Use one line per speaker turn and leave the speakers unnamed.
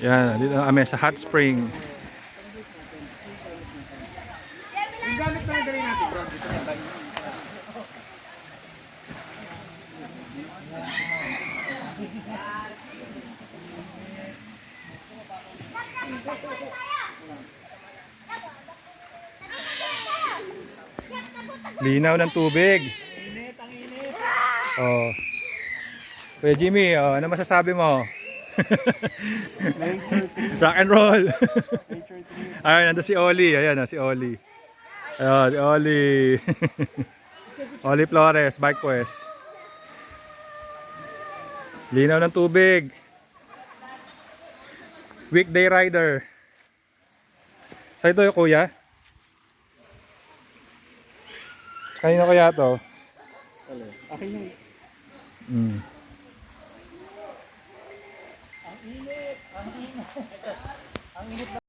Yan, dito na kami sa hot spring.
Yung gamit na dali natin, bro. Dito na tayo.
Linaw ng tubig. Oh. Kuya Jimmy, oh, ano masasabi mo? Rock and roll. Ayun, nandun si Oli. Ayan, si Oli. Ayun, si Oli. Oli Flores, Bike Quest. Linaw ng tubig. Weekday rider. Sa ito yung kuya? Kanina kaya to?
Akin yung...
Mm.
Ang init! Ang init! Ang init